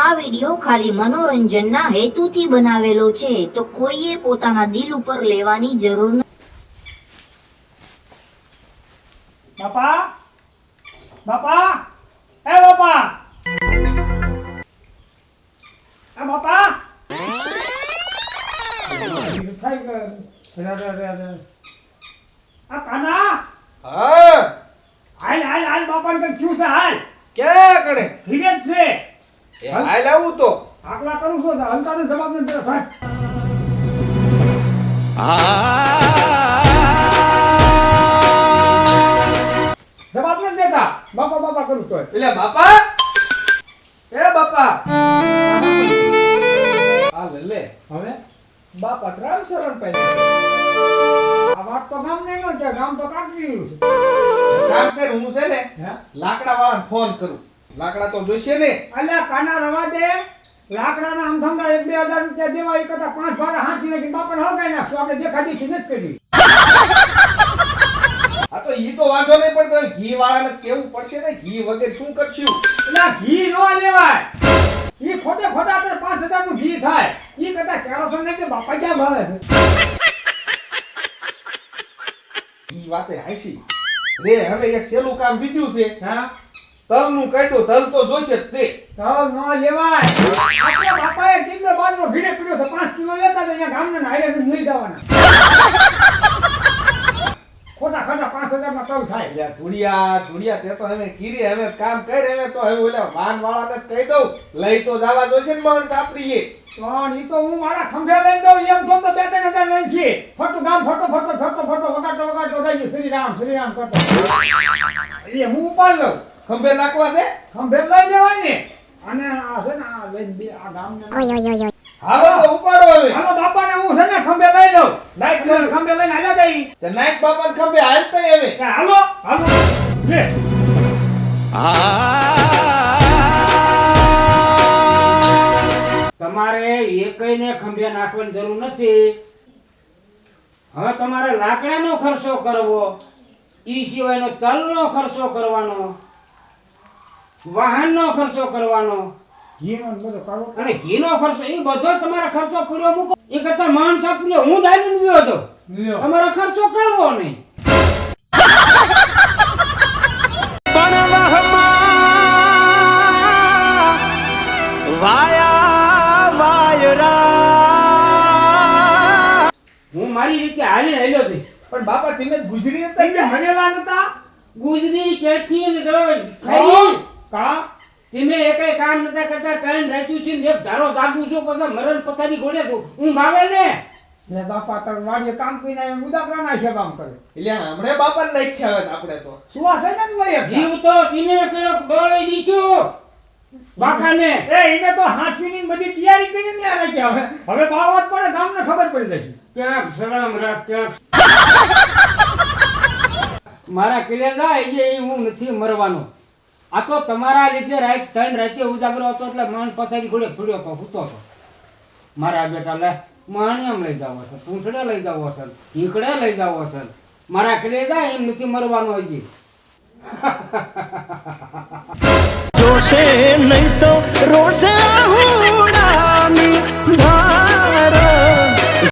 આ વિડિયો ખાલી મનોરંજનના હેતુથી બનાવેલો છે, તો કોઈએ પોતાના દિલ ઉપર લેવાની જરૂર નથી. બાપા બાપા એ બાપા આ બાપા આ કાના હા હાલ હાલ હાલ બાપા ને શું છે હાલ ક્યાં કણે હિરે જ છે એ હાલ આવું તો આકલા કરું છું હલકાનો જવાબ ન દે ભાઈ જવાબ ન દેતા બાપા બાપા કરું તો એટલે બાપા એ બાપા આ લે હવે બાપા રામ શરણ પાઈ આ વાત તો ગામ નહીં નો છે ગામ તો કાઢી રહ્યું છે કામ કર હું છે ને હે લાકડા વાળાને ફોન કરું લાકડા તો જોઈશે ને અલ્યા કાના રવા દે લાકડાના આમ ધંધા 1-2 હજાર રૂપિયા દેવા એ કરતા 5 ભાડા હાંચી નાખી બાપાને હળગાઈ નાખશું આપણે દેખાડી થી નથી કરી આ તો ઈ તો વાંધો નહીં પણ ઘી વાળાને કેવું પડશે ને ઘી વગર શું કરશું એટલે ઘી નો લેવાય ઈ ખોટે ખોટા 5000 નું ઘી થાય ઈ કરતા કેરોસન ને કે બાપા ક્યાં ભાવે છે ઈ વાતે હાસી રે હવે એક સેલું કામ બીજું છે હા તલનું કહી દો તલ તો જોઈશે જ તે તો નો લેવાય આપણા બાપાએ કેટલો બાજરો ભીરે પીડ્યો છે 5 કિલો લેતા તો અહીંયા ગામના હારે લઈ જવાના ખોટા ખોટા 5000 માં તલ થાય યા ધુડિયા તે તો હવે કીરી હવે કામ કરે હવે તો હવે ઓલા વાન વાળાને કહી દઉં લઈ તો જવા જોઈશે ને માણસ આપડીએ પણ ઈ તો હું મારા ખંભે લઈને દઉં એમ તો 2-3000 લઈ છે ફોટો ગામ ફોટો વગાડતો જાય શ્રી રામ કરતો એ હું ઉપાડ લઉં ખંભે નાખવા છે ખંભે લઈ લેવાય ને અને આ છે ને આ લઈને બે આ ગામને હાલો તો ઉપાડો હવે હાલો બાપાને હું છે ને ખંભે લઈ લઉં નાઈક ખંભે લઈને હાલ્યા જાય તે નાઈક બાપાને ખંભે હાલતા હવે હાલો લે તમારે એકઈને ખંભે નાખવાની જરૂર નથી. હવે તમારે લાકડાનો ખર્ચો કરવો, ઈ સિવાયનો તલનો ખર્ચો કરવાનો, વાહનનો ખર્ચો કરવાનો ઘીનો ને બધો કાઢો અને ઘીનો ખર્ચો, એ બધો તમારો ખર્ચો પૂરો મૂકો. એ કરતા માણસ પૂરો હું દાલી ગયો હતો, લ્યો તમારો ખર્ચો કરવો નહીં. હું મારી રીતે હાલી હેલ્યો હતી. પણ બાપા તમે ગુજરી હતા તમે ભણેલા નતા ગુજરી ક્યાંથી ને ખાઈ કા તમે એકેય કામ નતા કરતા, ટાઈમ રાખ્યું છે ને એક ધારો દાબું છું, પછી મરણ પથારી ગોળે ઊંઘ આવે ને. લે બાપા તાર વાડીએ કામ કરીને ઉદાકરા ના છે કામ કરે એટલે હમણે બાપાને નાખ્યા હવે આપણે તો સુવા છે ને મરે જીવ તો તમે કયો ડોળે દીધું બાપાને. એ એને તો હાથવીની બધી તૈયારી કરીને આ રાખ્યા હવે બાવત પડે ગામને ખબર પડી જશે ક્યાંક સલામ રાખ ક્યાંક. મારા કલેજા એ હું નથી મરવાનો. આ તો તમારા લીધે રાત 3 રાતે ઉજાગરો હતો એટલે મન પથારી ગોળે ફૂડ્યો તો સૂતો હતો. મારા બેટા લે માણ્યમ લઈ જાવ છે, પૂંછડે લઈ જાવ છે, ઢીકડે લઈ જાવ છે. મારા કલેજા એમ નથી મરવાનો હજી. જોશે નહીં તો રોશે હુડાની